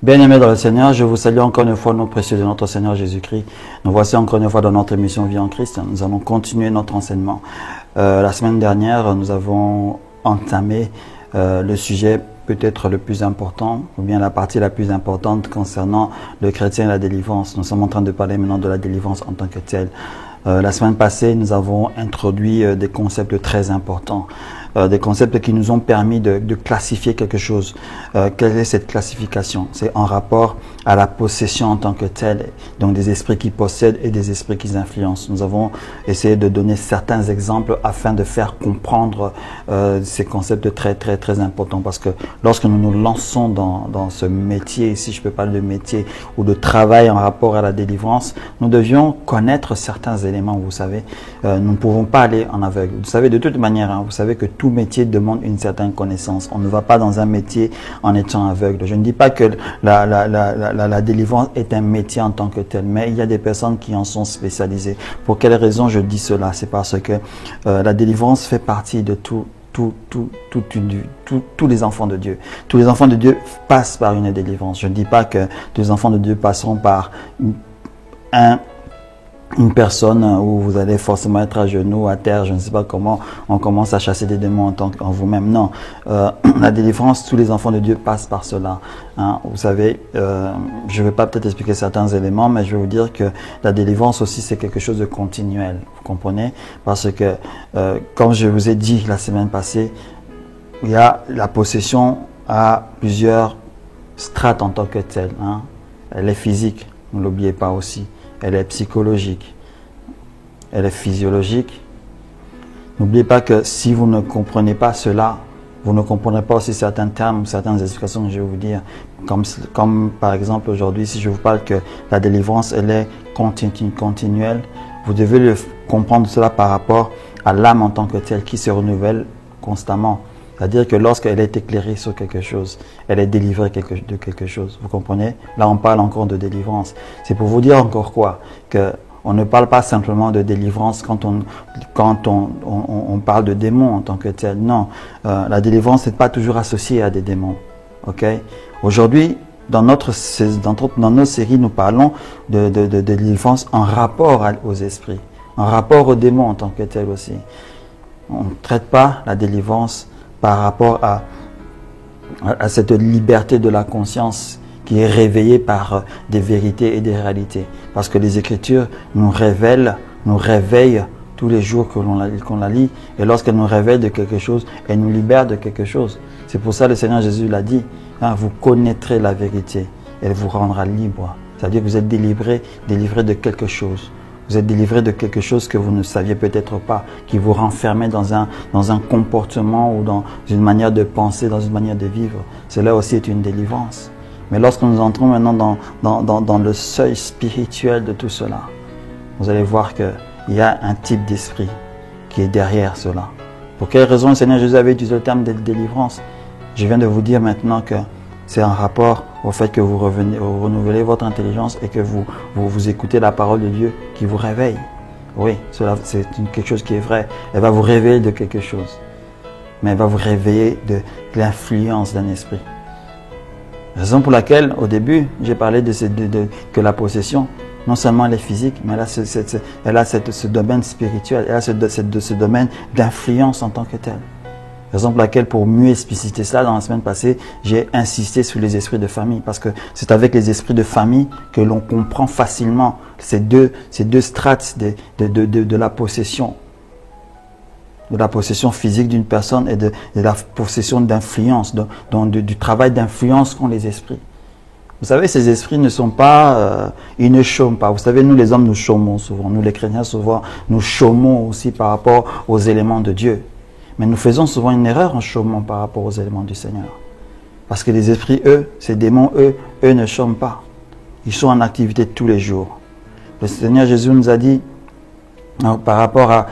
Bien-aimés dans le Seigneur, je vous salue encore une fois, nos précieux de notre Seigneur Jésus-Christ. Nous voici encore une fois dans notre émission Vie en Christ. Nous allons continuer notre enseignement. La semaine dernière, nous avons entamé le sujet peut-être le plus important, ou bien la partie la plus importante concernant le chrétien et la délivrance. Nous sommes en train de parler maintenant de la délivrance en tant que telle. La semaine passée, nous avons introduit des concepts très importants. Des concepts qui nous ont permis de classifier quelque chose. Quelle est cette classification? C'est en rapport à la possession en tant que telle, donc des esprits qui possèdent et des esprits qui influencent. Nous avons essayé de donner certains exemples afin de faire comprendre ces concepts très importants, parce que lorsque nous nous lançons dans ce métier, si je peux parler de métier ou de travail en rapport à la délivrance, nous devions connaître certains éléments, vous savez. Nous ne pouvons pas aller en aveugle. Vous savez, de toute manière, vous savez que tout métier demande une certaine connaissance. On ne va pas dans un métier en étant aveugle. Je ne dis pas que la délivrance est un métier en tant que tel, mais il y a des personnes qui en sont spécialisées. Pour quelle raison je dis cela? C'est parce que la délivrance fait partie de tous les enfants de Dieu. Tous les enfants de Dieu passent par une délivrance. Je ne dis pas que tous les enfants de Dieu passeront par une personne où vous allez forcément être à genoux, à terre, je ne sais pas comment on commence à chasser des démons en vous-même. Non, la délivrance, tous les enfants de Dieu passent par cela. Hein. Vous savez, je ne vais pas peut-être expliquer certains éléments, mais je vais vous dire que la délivrance aussi, c'est quelque chose de continuel. Vous comprenez? Parce que, comme je vous ai dit la semaine passée, il y a la possession à plusieurs strates en tant que telle. Hein. Elle est physique, ne l'oubliez pas aussi. Elle est psychologique, elle est physiologique. N'oubliez pas que si vous ne comprenez pas cela, vous ne comprenez pas aussi certains termes, certaines explications que je vais vous dire. Comme par exemple aujourd'hui, si je vous parle que la délivrance, elle est continuelle, vous devez comprendre cela par rapport à l'âme en tant que telle qui se renouvelle constamment. C'est-à-dire que lorsqu'elle est éclairée sur quelque chose, elle est délivrée de quelque chose. Vous comprenez? Là, on parle encore de délivrance. C'est pour vous dire encore quoi? On ne parle pas simplement de délivrance quand on parle de démons en tant que tel. Non, la délivrance n'est pas toujours associée à des démons. Okay? Aujourd'hui, dans notre série, nous parlons de délivrance en rapport aux esprits, en rapport aux démons en tant que tel aussi. On ne traite pas la délivrance par rapport à cette liberté de la conscience qui est réveillée par des vérités et des réalités. Parce que les Écritures nous réveillent tous les jours qu'on la lit. Et lorsqu'elles nous réveillent de quelque chose, elles nous libèrent de quelque chose. C'est pour ça que le Seigneur Jésus l'a dit. Hein, vous connaîtrez la vérité. Elle vous rendra libre. C'est-à-dire que vous êtes délivré de quelque chose. Vous êtes délivré de quelque chose que vous ne saviez peut-être pas, qui vous renfermait dans un comportement ou dans une manière de penser, dans une manière de vivre. Cela aussi est une délivrance. Mais lorsque nous entrons maintenant dans le seuil spirituel de tout cela, vous allez voir qu'il y a un type d'esprit qui est derrière cela. Pour quelle raison le Seigneur Jésus avait utilisé le terme de délivrance? Je viens de vous dire maintenant que c'est en rapport au fait que vous renouvelez votre intelligence et que vous écoutez la parole de Dieu qui vous réveille. Oui, c'est quelque chose qui est vrai. Elle va vous réveiller de quelque chose. Mais elle va vous réveiller de l'influence d'un esprit. Raison pour laquelle, au début, j'ai parlé que la possession, non seulement elle est physique, mais elle a ce domaine spirituel, elle a ce domaine d'influence en tant que tel. Raison pour laquelle, pour mieux expliciter cela, dans la semaine passée, j'ai insisté sur les esprits de famille. Parce que c'est avec les esprits de famille que l'on comprend facilement ces deux strates de la possession. De la possession physique d'une personne et de la possession d'influence, du travail d'influence qu'ont les esprits. Vous savez, ces esprits ne sont pas, ils ne chôment pas. Vous savez, nous les hommes, nous chômons souvent. Nous les chrétiens, souvent, nous chômons aussi par rapport aux éléments de Dieu. Mais nous faisons souvent une erreur en chômant par rapport aux éléments du Seigneur. Parce que les esprits, eux, ces démons, eux ne chôment pas. Ils sont en activité tous les jours. Le Seigneur Jésus nous a dit, par rapport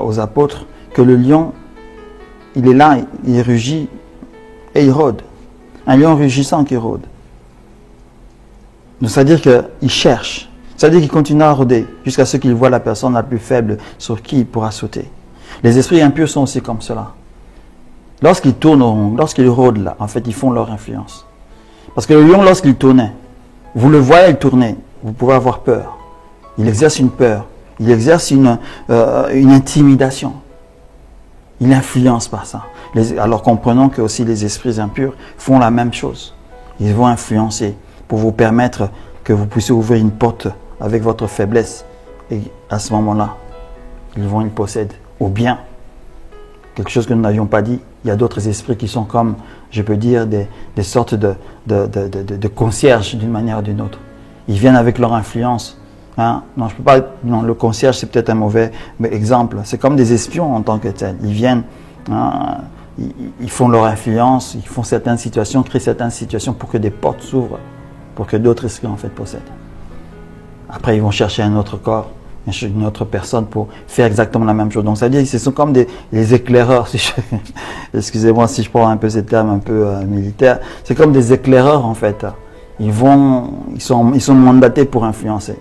aux apôtres, que le lion, il est là, il rugit et il rôde. Un lion rugissant qui rôde. Donc, c'est-à-dire qu'il cherche. C'est-à-dire qu'il continue à rôder jusqu'à ce qu'il voit la personne la plus faible sur qui il pourra sauter. Les esprits impurs sont aussi comme cela. Lorsqu'ils tournent, lorsqu'ils rôdent là, en fait, ils font leur influence. Parce que le lion, lorsqu'il tournait, vous le voyez tourner, vous pouvez avoir peur. Il exerce une peur, il exerce une intimidation. Il influence par ça. Alors comprenons que aussi les esprits impurs font la même chose. Ils vont influencer pour vous permettre que vous puissiez ouvrir une porte avec votre faiblesse. Et à ce moment-là, ils possèdent au bien. Quelque chose que nous n'avions pas dit. Il y a d'autres esprits qui sont comme, je peux dire, des sortes de concierges d'une manière ou d'une autre. Ils viennent avec leur influence. Hein? Non, je peux pas. Non, le concierge, c'est peut-être un mauvais exemple. C'est comme des espions en tant que tels. Ils viennent, hein, ils font leur influence, ils font certaines situations, créent certaines situations pour que des portes s'ouvrent, pour que d'autres esprits en fait possèdent. Après, ils vont chercher un autre corps, une autre personne pour faire exactement la même chose. Donc, ça veut dire que ce sont comme des éclaireurs. Excusez-moi si je prends un peu ces termes un peu militaires. C'est comme des éclaireurs en fait. Ils sont mandatés pour influencer,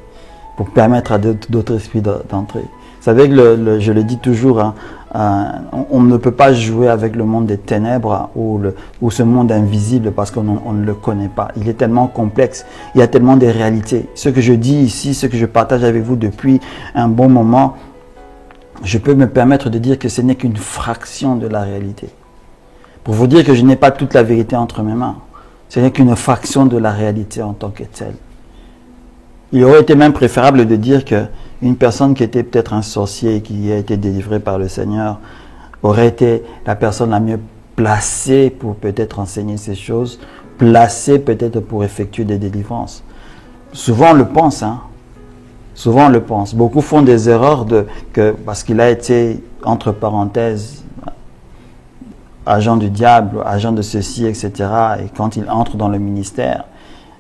pour permettre à d'autres esprits d'entrer. Vous savez que je le dis toujours, hein, on ne peut pas jouer avec le monde des ténèbres ou ce monde invisible parce qu'on ne le connaît pas. Il est tellement complexe, il y a tellement de réalités. Ce que je dis ici, ce que je partage avec vous depuis un bon moment, je peux me permettre de dire que ce n'est qu'une fraction de la réalité. Pour vous dire que je n'ai pas toute la vérité entre mes mains. Ce n'est qu'une fraction de la réalité en tant que telle. Il aurait été même préférable de dire qu'une personne qui était peut-être un sorcier et qui a été délivrée par le Seigneur aurait été la personne la mieux placée pour peut-être enseigner ces choses, placée peut-être pour effectuer des délivrances. Souvent on le pense, hein. Souvent on le pense. Beaucoup font des erreurs parce qu'il a été, entre parenthèses, agent du diable, agent de ceci, etc. Et quand il entre dans le ministère,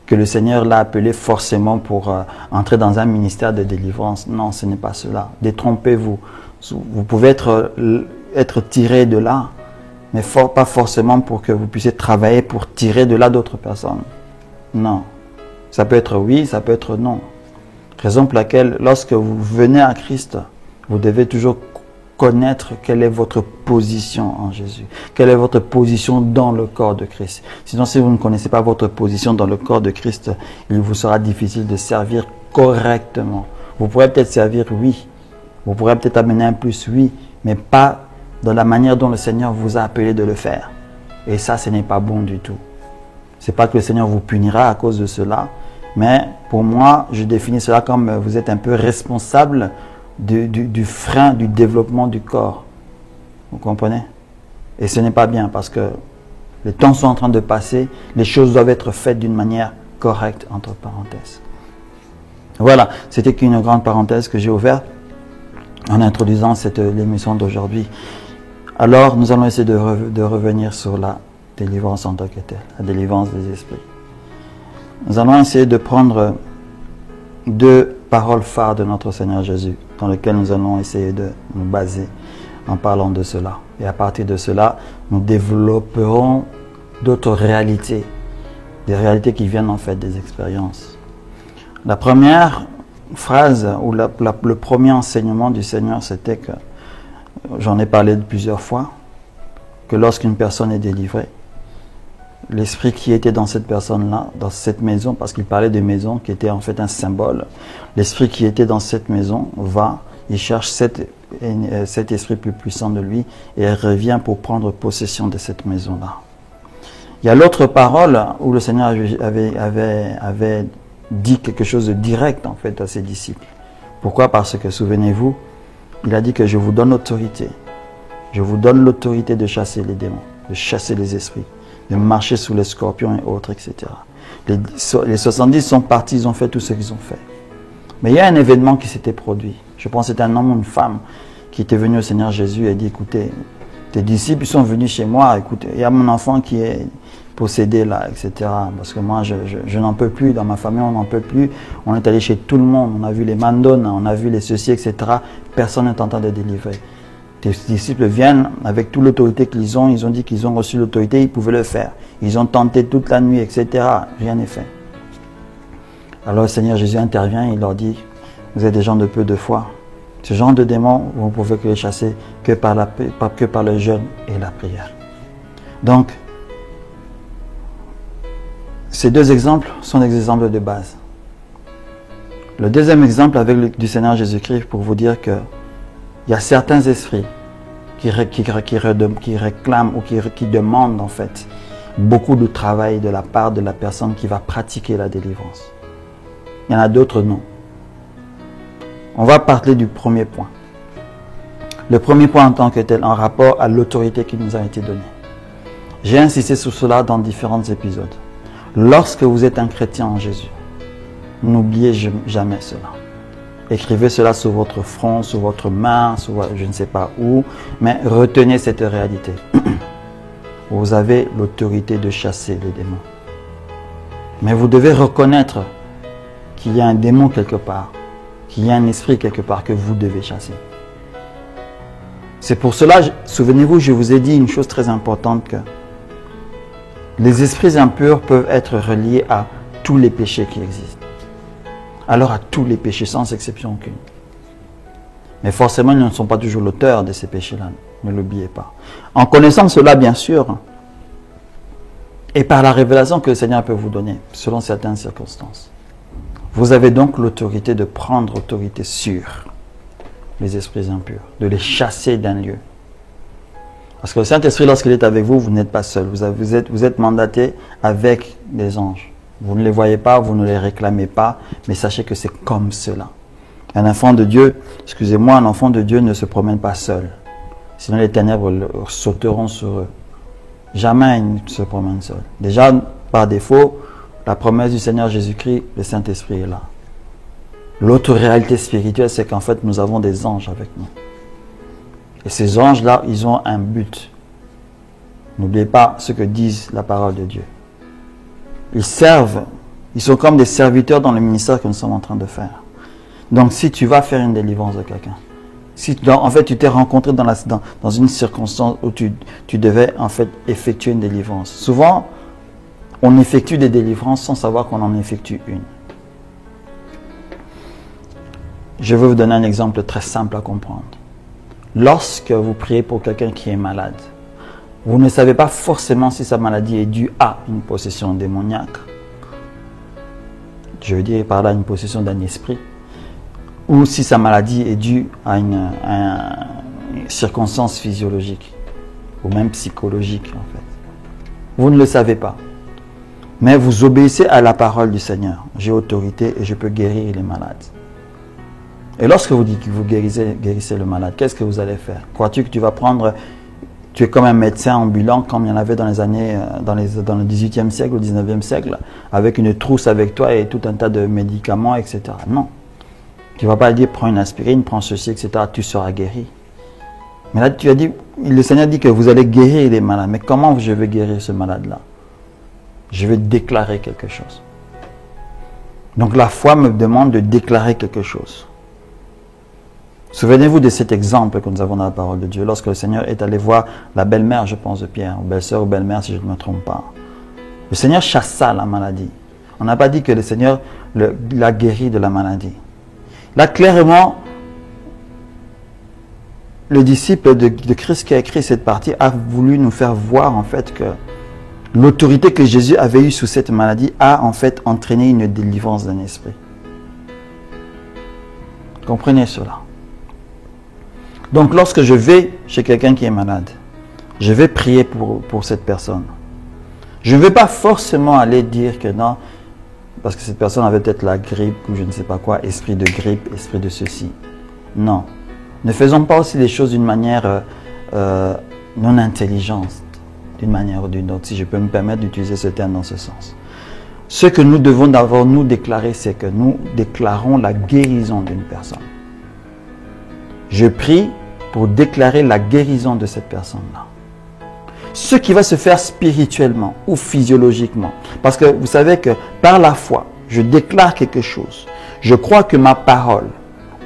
que le Seigneur l'a appelé forcément pour entrer dans un ministère de délivrance. Non, ce n'est pas cela. Détrompez-vous. Vous pouvez être tiré de là, mais pas forcément pour que vous puissiez travailler pour tirer de là d'autres personnes. Non. Ça peut être oui, ça peut être non. Raison pour laquelle, lorsque vous venez à Christ, vous devez toujours connaître quelle est votre position en Jésus. Quelle est votre position dans le corps de Christ. Sinon, si vous ne connaissez pas votre position dans le corps de Christ, il vous sera difficile de servir correctement. Vous pourrez peut-être servir, oui. Vous pourrez peut-être amener un plus, oui. Mais pas de la manière dont le Seigneur vous a appelé de le faire. Et ça, ce n'est pas bon du tout. Ce n'est pas que le Seigneur vous punira à cause de cela. Mais pour moi, je définis cela comme vous êtes un peu responsable du frein du développement du corps. Vous comprenez? Et ce n'est pas bien parce que les temps sont en train de passer, les choses doivent être faites d'une manière correcte, entre parenthèses. Voilà, c'était qu'une grande parenthèse que j'ai ouverte en introduisant l'émission d'aujourd'hui. Alors, nous allons essayer de revenir sur la délivrance en tant que telle, la délivrance des esprits. Nous allons essayer de prendre deux paroles phares de notre Seigneur Jésus, dans lesquelles nous allons essayer de nous baser en parlant de cela. Et à partir de cela, nous développerons d'autres réalités, des réalités qui viennent en fait des expériences. La première phrase, ou le premier enseignement du Seigneur, c'était que, j'en ai parlé plusieurs fois, que lorsqu'une personne est délivrée, l'esprit qui était dans cette personne-là, dans cette maison, parce qu'il parlait de maison qui était en fait un symbole, l'esprit qui était dans cette maison il cherche cet esprit plus puissant de lui et il revient pour prendre possession de cette maison-là. Il y a l'autre parole où le Seigneur avait dit quelque chose de direct en fait à ses disciples. Pourquoi? Parce que, souvenez-vous, il a dit que je vous donne l'autorité. Je vous donne l'autorité de chasser les démons, de chasser les esprits, de marcher sous les scorpions et autres, etc. Les 70 sont partis, ils ont fait tout ce qu'ils ont fait. Mais il y a un événement qui s'était produit. Je pense que c'était un homme ou une femme qui était venu au Seigneur Jésus et a dit, écoutez, tes disciples sont venus chez moi, écoutez, il y a mon enfant qui est possédé là, etc. Parce que moi, je n'en peux plus, dans ma famille, on n'en peut plus. On est allé chez tout le monde, on a vu les mandones, on a vu les ceci, etc. Personne n'est en train de délivrer. Tes disciples viennent avec toute l'autorité qu'ils ont, ils ont dit qu'ils ont reçu l'autorité, ils pouvaient le faire. Ils ont tenté toute la nuit, etc. Rien n'est fait. Alors le Seigneur Jésus intervient et il leur dit, vous êtes des gens de peu de foi. Ce genre de démons, vous ne pouvez que les chasser que par le jeûne et la prière. Donc, ces deux exemples sont des exemples de base. Le deuxième exemple avec du Seigneur Jésus-Christ pour vous dire que il y a certains esprits qui réclament ou qui demandent en fait beaucoup de travail de la part de la personne qui va pratiquer la délivrance. Il y en a d'autres non. On va parler du premier point. Le premier point en tant que tel, en rapport à l'autorité qui nous a été donnée. J'ai insisté sur cela dans différents épisodes. Lorsque vous êtes un chrétien en Jésus, n'oubliez jamais cela. Écrivez cela sur votre front, sur votre main, sur je ne sais pas où, mais retenez cette réalité. Vous avez l'autorité de chasser les démons. Mais vous devez reconnaître qu'il y a un démon quelque part, qu'il y a un esprit quelque part que vous devez chasser. C'est pour cela, souvenez-vous, je vous ai dit une chose très importante, que les esprits impurs peuvent être reliés à tous les péchés qui existent. Alors à tous les péchés, sans exception aucune. Mais forcément, ils ne sont pas toujours l'auteur de ces péchés-là. Ne l'oubliez pas. En connaissant cela, bien sûr, et par la révélation que le Seigneur peut vous donner, selon certaines circonstances, vous avez donc l'autorité de prendre autorité sur les esprits impurs, de les chasser d'un lieu. Parce que le Saint-Esprit, lorsqu'il est avec vous, vous n'êtes pas seul. Vous êtes mandaté avec des anges. Vous ne les voyez pas, vous ne les réclamez pas, mais sachez que c'est comme cela. Un enfant de Dieu, excusez-moi, un enfant de Dieu ne se promène pas seul. Sinon les ténèbres sauteront sur eux. Jamais il ne se promène seul. Déjà, par défaut, la promesse du Seigneur Jésus-Christ, le Saint-Esprit est là. L'autre réalité spirituelle, c'est qu'en fait, nous avons des anges avec nous. Et ces anges-là, ils ont un but. N'oubliez pas ce que dit la parole de Dieu. Ils servent, ils sont comme des serviteurs dans le ministère que nous sommes en train de faire. Donc, si tu vas faire une délivrance de quelqu'un, si en fait tu t'es rencontré dans une circonstance où tu devais en fait effectuer une délivrance. Souvent, on effectue des délivrances sans savoir qu'on en effectue une. Je vais vous donner un exemple très simple à comprendre. Lorsque vous priez pour quelqu'un qui est malade, vous ne savez pas forcément si sa maladie est due à une possession démoniaque. Je veux dire par là une possession d'un esprit. Ou si sa maladie est due à une circonstance physiologique. Ou même psychologique en fait. Vous ne le savez pas. Mais vous obéissez à la parole du Seigneur. J'ai autorité et je peux guérir les malades. Et lorsque vous dites que vous guérissez le malade, qu'est-ce que vous allez faire? Crois-tu que tu vas prendre... Tu es comme un médecin ambulant, comme il y en avait dans les années, dans le 18e siècle ou 19e siècle, avec une trousse avec toi et tout un tas de médicaments, etc. Non. Tu ne vas pas dire, prends une aspirine, prends ceci, etc. Tu seras guéri. Mais là, tu as dit, le Seigneur dit que vous allez guérir les malades. Mais comment je vais guérir ce malade-là? Je vais déclarer quelque chose. Donc la foi me demande de déclarer quelque chose. Souvenez-vous de cet exemple que nous avons dans la parole de Dieu. Lorsque le Seigneur est allé voir la belle-mère, je pense, de Pierre, ou belle-sœur ou belle-mère, si je ne me trompe pas. Le Seigneur chassa la maladie. On n'a pas dit que le Seigneur l'a guéri de la maladie. Là, clairement, le disciple de Christ qui a écrit cette partie a voulu nous faire voir en fait que l'autorité que Jésus avait eue sous cette maladie a en fait entraîné une délivrance d'un esprit. Comprenez cela. Donc lorsque je vais chez quelqu'un qui est malade, je vais prier pour cette personne. Je ne vais pas forcément aller dire que non, parce que cette personne avait peut-être la grippe ou je ne sais pas quoi, esprit de grippe, esprit de ceci. Non. Ne faisons pas aussi les choses d'une manière non intelligente, d'une manière ou d'une autre, si je peux me permettre d'utiliser ce terme dans ce sens. Ce que nous devons d'abord nous déclarer, c'est que nous déclarons la guérison d'une personne. Je prie pour déclarer la guérison de cette personne-là. Ce qui va se faire spirituellement ou physiologiquement. Parce que vous savez que par la foi, je déclare quelque chose. Je crois que ma parole,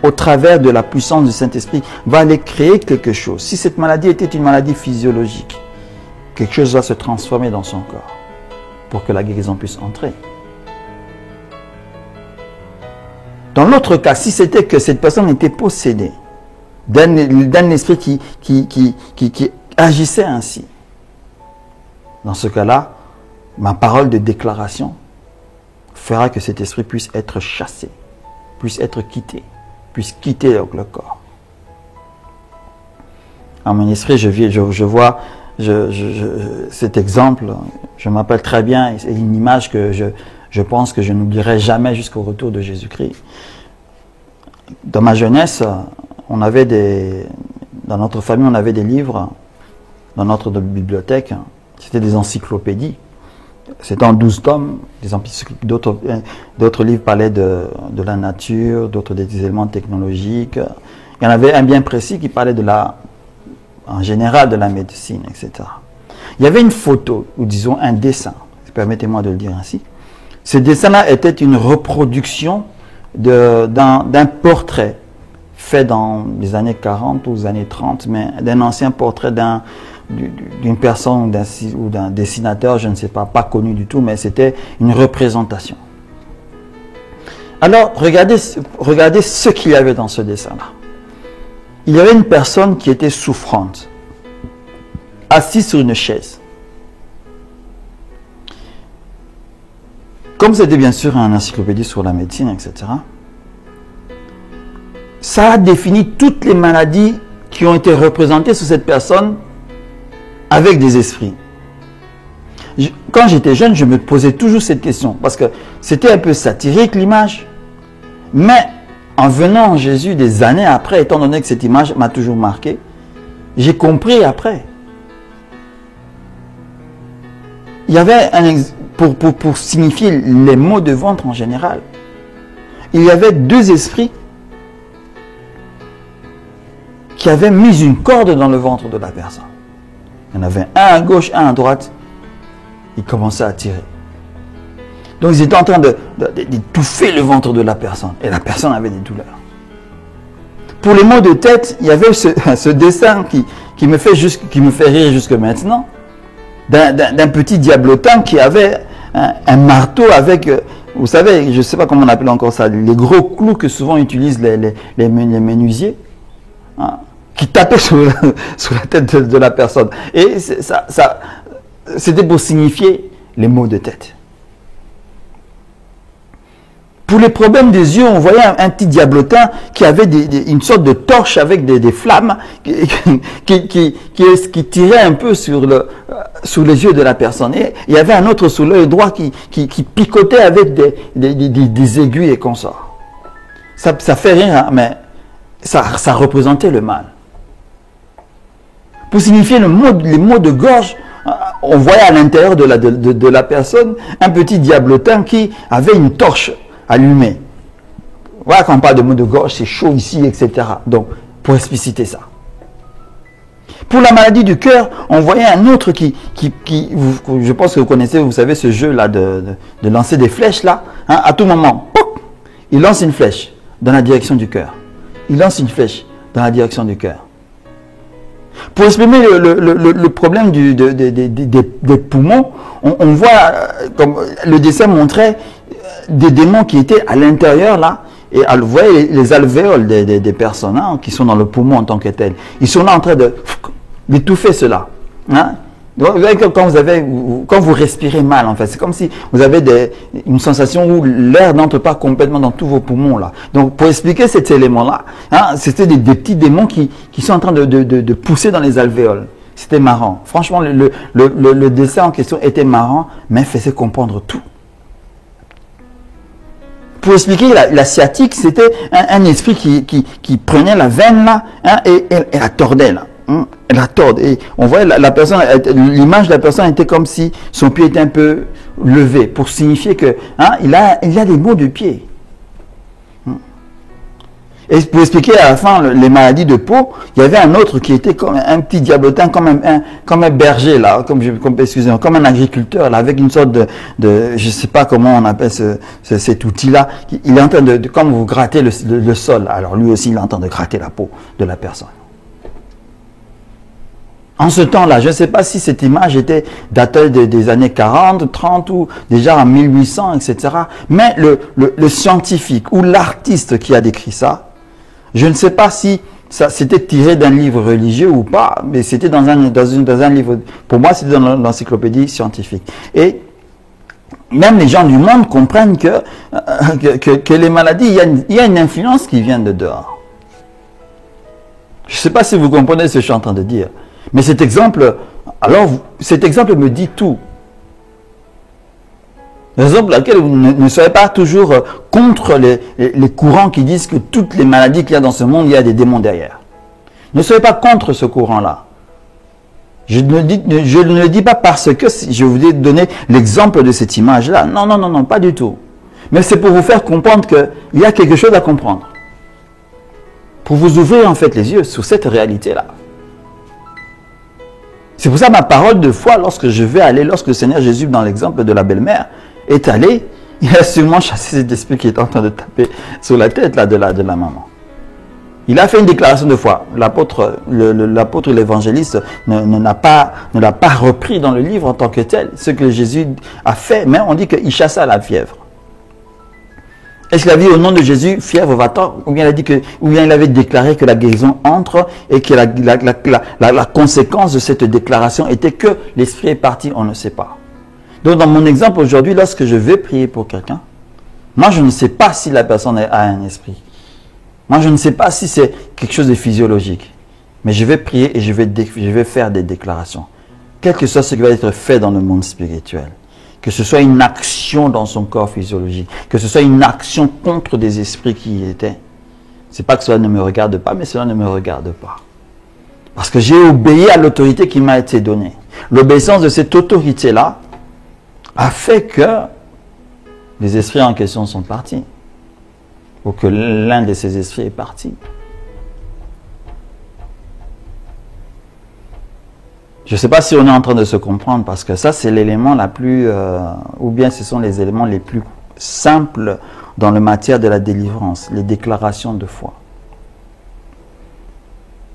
au travers de la puissance du Saint-Esprit, va aller créer quelque chose. Si cette maladie était une maladie physiologique, quelque chose va se transformer dans son corps pour que la guérison puisse entrer. Dans l'autre cas, si c'était que cette personne était possédée d'un esprit qui agissait ainsi, dans ce cas-là, ma parole de déclaration fera que cet esprit puisse être chassé, puisse être quitté, puisse quitter le corps. À mon esprit, je vois cet exemple, je m'appelle très bien, c'est une image que je pense que je n'oublierai jamais jusqu'au retour de Jésus-Christ. Dans ma jeunesse, dans notre famille, on avait des livres, dans notre bibliothèque, c'était des encyclopédies. C'était en 12 tomes, d'autres livres parlaient de la nature, d'autres des éléments technologiques. Il y en avait un bien précis qui parlait en général de la médecine, etc. Il y avait une photo, ou disons un dessin, permettez-moi de le dire ainsi. Ce dessin-là était une reproduction d'un portrait fait dans les années 40 ou les années 30, mais d'un ancien portrait d'une personne ou d'un dessinateur, je ne sais pas connu du tout, mais c'était une représentation. Alors, regardez ce qu'il y avait dans ce dessin-là. Il y avait une personne qui était souffrante, assise sur une chaise. Comme c'était bien sûr une encyclopédie sur la médecine, etc., ça a défini toutes les maladies qui ont été représentées sur cette personne avec des esprits. Quand j'étais jeune, je me posais toujours cette question, parce que c'était un peu satirique l'image, mais en venant en Jésus des années après, étant donné que cette image m'a toujours marqué, j'ai compris après. Il y avait pour signifier les maux de ventre en général, il y avait deux esprits qui avaient mis une corde dans le ventre de la personne. Il y en avait un à gauche, un à droite. Ils commençaient à tirer. Donc ils étaient en train d'étouffer le ventre de la personne. Et la personne avait des douleurs. Pour les maux de tête, il y avait ce dessin qui me fait rire jusque maintenant. D'un petit diablotin qui avait un marteau avec, vous savez, je ne sais pas comment on appelle encore ça, les gros clous que souvent utilisent les menuisiers, hein, qui tapaient sur la tête de la personne. Et c'était pour signifier les maux de tête. Pour les problèmes des yeux, on voyait un petit diablotin qui avait une sorte de torche avec des flammes qui tirait un peu sur les yeux de la personne. Et il y avait un autre sur l'œil droit qui picotait avec des aiguilles et consorts. Ça fait rire, mais ça représentait le mal. Pour signifier les maux de gorge, on voyait à l'intérieur de la personne un petit diablotin qui avait une torche allumée. Voilà, quand on parle de maux de gorge, c'est chaud ici, etc. Donc, pour expliciter ça. Pour la maladie du cœur, on voyait un autre je pense que vous connaissez, vous savez, ce jeu-là de lancer des flèches, là. Hein, à tout moment, pop, il lance une flèche dans la direction du cœur. Il lance une flèche dans la direction du cœur. Pour exprimer le problème des poumons, on voit, comme le dessin montrait, des démons qui étaient à l'intérieur là, et vous voyez les alvéoles des personnes hein, qui sont dans le poumon en tant que tel. Ils sont là en train d'étouffer cela. Hein. Donc, vous voyez que quand vous respirez mal, en fait, c'est comme si vous avez une sensation où l'air n'entre pas complètement dans tous vos poumons là. Donc pour expliquer cet élément-là, hein, c'était des petits démons qui sont en train de pousser dans les alvéoles. C'était marrant. Franchement, le dessin en question était marrant, mais faisait comprendre tout. Pour expliquer la sciatique, c'était un esprit qui prenait la veine là hein, et la tordait là. Hein, elle la torde. Et on voyait l'image de la personne était comme si son pied était un peu levé pour signifier que hein, il a des maux de pied. Et pour expliquer à la fin les maladies de peau, il y avait un autre qui était comme un petit diablotin, comme un berger là, excusez-moi, comme un agriculteur là, avec une sorte de je sais pas comment on appelle cet outil là. Il est en train comme vous grattez le sol. Alors lui aussi il est en train de gratter la peau de la personne. En ce temps-là, je ne sais pas si cette image était datée des années 40, 30 ou déjà en 1800, etc. Mais le scientifique ou l'artiste qui a décrit ça, je ne sais pas si ça c'était tiré d'un livre religieux ou pas, mais c'était dans un livre, pour moi c'était dans l'encyclopédie scientifique. Et même les gens du monde comprennent que les maladies, il y a une influence qui vient de dehors. Je ne sais pas si vous comprenez ce que je suis en train de dire. Mais cet exemple me dit tout. Raison pour laquelle vous ne soyez pas toujours contre les courants qui disent que toutes les maladies qu'il y a dans ce monde, il y a des démons derrière. Ne soyez pas contre ce courant-là. Je ne le dis pas parce que je vous ai donné l'exemple de cette image-là. Non, pas du tout. Mais c'est pour vous faire comprendre qu'il y a quelque chose à comprendre. Pour vous ouvrir en fait les yeux sur cette réalité-là. C'est pour ça ma parole de foi, lorsque le Seigneur Jésus, dans l'exemple de la belle-mère, est allé, il a sûrement chassé cet esprit qui est en train de taper sur la tête là, de la maman. Il a fait une déclaration de foi. L'apôtre et l'évangéliste ne l'a pas repris dans le livre en tant que tel, ce que Jésus a fait, mais on dit qu'il chassa la fièvre. Est-ce qu'il a dit au nom de Jésus, fièvre va-t'en, ou bien il avait déclaré que la guérison entre et que la conséquence de cette déclaration était que l'esprit est parti, on ne sait pas. Donc dans mon exemple aujourd'hui, lorsque je vais prier pour quelqu'un, moi je ne sais pas si la personne a un esprit. Moi je ne sais pas si c'est quelque chose de physiologique. Mais je vais prier et je vais faire des déclarations. Quel que soit ce qui va être fait dans le monde spirituel. Que ce soit une action dans son corps physiologique, que ce soit une action contre des esprits qui y étaient. C'est pas que cela ne me regarde pas, mais cela ne me regarde pas. Parce que j'ai obéi à l'autorité qui m'a été donnée. L'obéissance de cette autorité-là a fait que les esprits en question sont partis. Ou que l'un de ces esprits est parti. Je ne sais pas si on est en train de se comprendre, parce que ça, c'est l'élément la plus... ou bien ce sont les éléments les plus simples dans le matière de la délivrance, les déclarations de foi.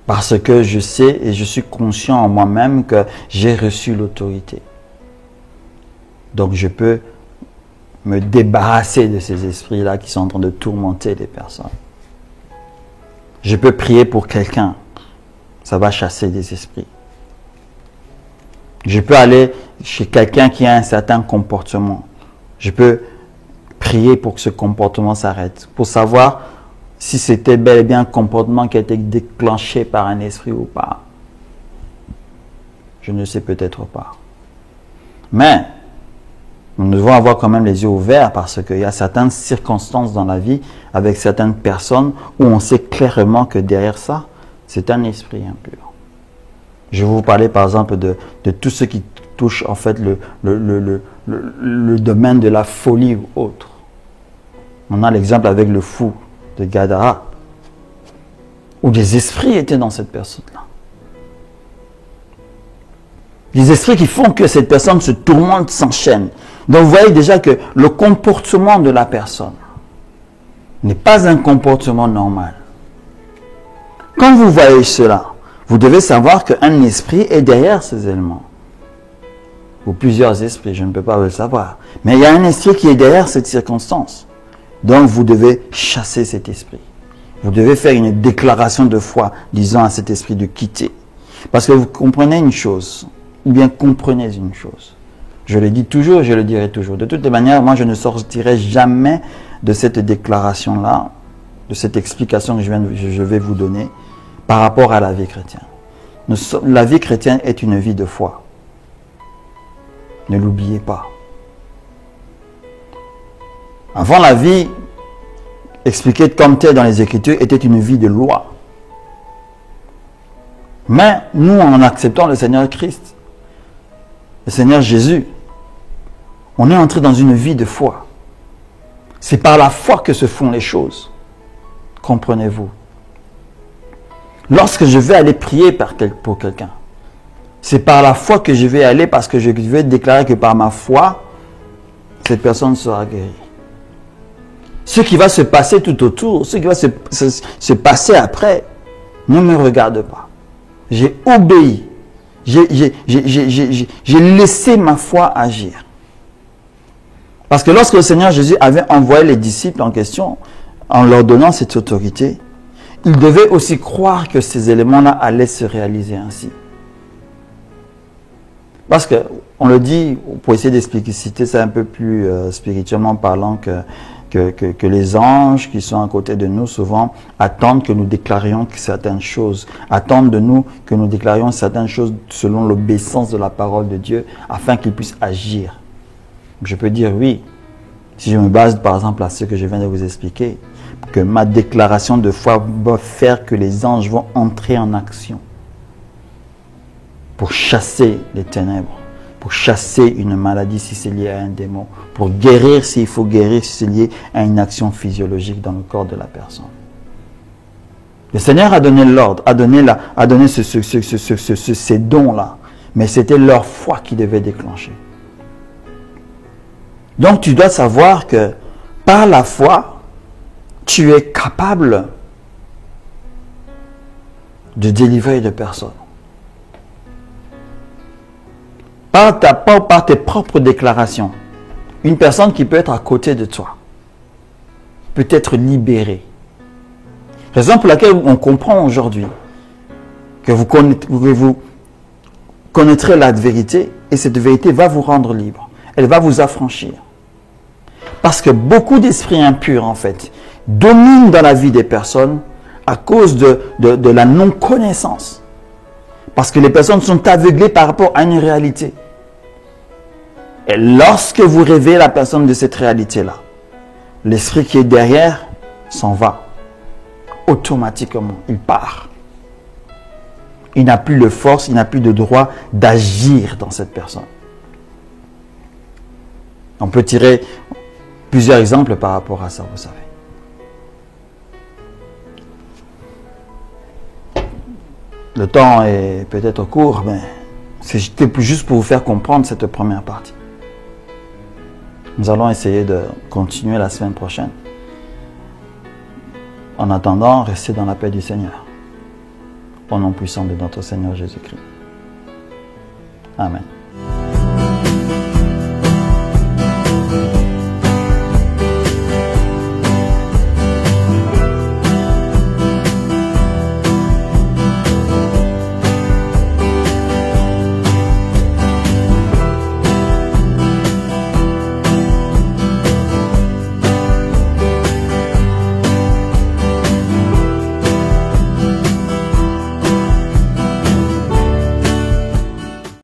Parce que je sais et je suis conscient en moi-même que j'ai reçu l'autorité. Donc je peux me débarrasser de ces esprits-là qui sont en train de tourmenter les personnes. Je peux prier pour quelqu'un, ça va chasser des esprits. Je peux aller chez quelqu'un qui a un certain comportement. Je peux prier pour que ce comportement s'arrête. Pour savoir si c'était bel et bien un comportement qui a été déclenché par un esprit ou pas. Je ne sais peut-être pas. Mais, nous devons avoir quand même les yeux ouverts parce qu'il y a certaines circonstances dans la vie avec certaines personnes où on sait clairement que derrière ça, c'est un esprit impur. Je vais vous parler par exemple de tout ce qui touche en fait le domaine de la folie ou autre. On a l'exemple avec le fou de Gadara, où des esprits étaient dans cette personne-là. Des esprits qui font que cette personne se tourmente, s'enchaîne. Donc vous voyez déjà que le comportement de la personne n'est pas un comportement normal. Quand vous voyez cela, vous devez savoir qu'un esprit est derrière ces éléments. Ou plusieurs esprits, je ne peux pas le savoir. Mais il y a un esprit qui est derrière cette circonstance. Donc vous devez chasser cet esprit. Vous devez faire une déclaration de foi disant à cet esprit de quitter. Parce que vous comprenez une chose, ou bien comprenez une chose. Je le dis toujours, je le dirai toujours. De toutes les manières, moi je ne sortirai jamais de cette déclaration-là, de cette explication que je vais vous donner, par rapport à la vie chrétienne. La vie chrétienne est une vie de foi. Ne l'oubliez pas. Avant, la vie expliquée comme telle dans les Écritures était une vie de loi. Mais nous, en acceptant le Seigneur Christ, le Seigneur Jésus, on est entré dans une vie de foi. C'est par la foi que se font les choses. Comprenez-vous? Lorsque je vais aller prier pour quelqu'un, c'est par la foi que je vais aller parce que je vais déclarer que par ma foi, cette personne sera guérie. Ce qui va se passer tout autour, ce qui va se passer après, ne me regarde pas. J'ai obéi. J'ai laissé ma foi agir. Parce que lorsque le Seigneur Jésus avait envoyé les disciples en question, en leur donnant cette autorité, il devait aussi croire que ces éléments-là allaient se réaliser ainsi. Parce que on le dit, pour essayer d'expliciter ça un peu plus spirituellement parlant, que les anges qui sont à côté de nous souvent attendent que nous déclarions certaines choses, attendent de nous que nous déclarions certaines choses selon l'obéissance de la parole de Dieu afin qu'ils puissent agir. Je peux dire oui, si je me base par exemple à ce que je viens de vous expliquer, que ma déclaration de foi va faire que les anges vont entrer en action pour chasser les ténèbres, pour chasser une maladie si c'est lié à un démon, pour guérir s'il faut guérir si c'est lié à une action physiologique dans le corps de la personne. Le Seigneur a donné l'ordre, a donné ces dons-là, mais c'était leur foi qui devait déclencher. Donc tu dois savoir que par la foi, tu es capable de délivrer des personnes. Par tes propres déclarations, une personne qui peut être à côté de toi peut être libérée. Raison pour laquelle on comprend aujourd'hui que vous connaîtrez la vérité et cette vérité va vous rendre libre. Elle va vous affranchir. Parce que beaucoup d'esprits impurs, en fait, dominent dans la vie des personnes à cause de la non-connaissance. Parce que les personnes sont aveuglées par rapport à une réalité. Et lorsque vous réveillez la personne de cette réalité-là, l'esprit qui est derrière s'en va. Automatiquement, il part. Il n'a plus de force, il n'a plus de droit d'agir dans cette personne. On peut tirer plusieurs exemples par rapport à ça, vous savez. Le temps est peut-être court, mais c'était juste pour vous faire comprendre cette première partie. Nous allons essayer de continuer la semaine prochaine. En attendant, restez dans la paix du Seigneur. Au nom puissant de notre Seigneur Jésus-Christ. Amen.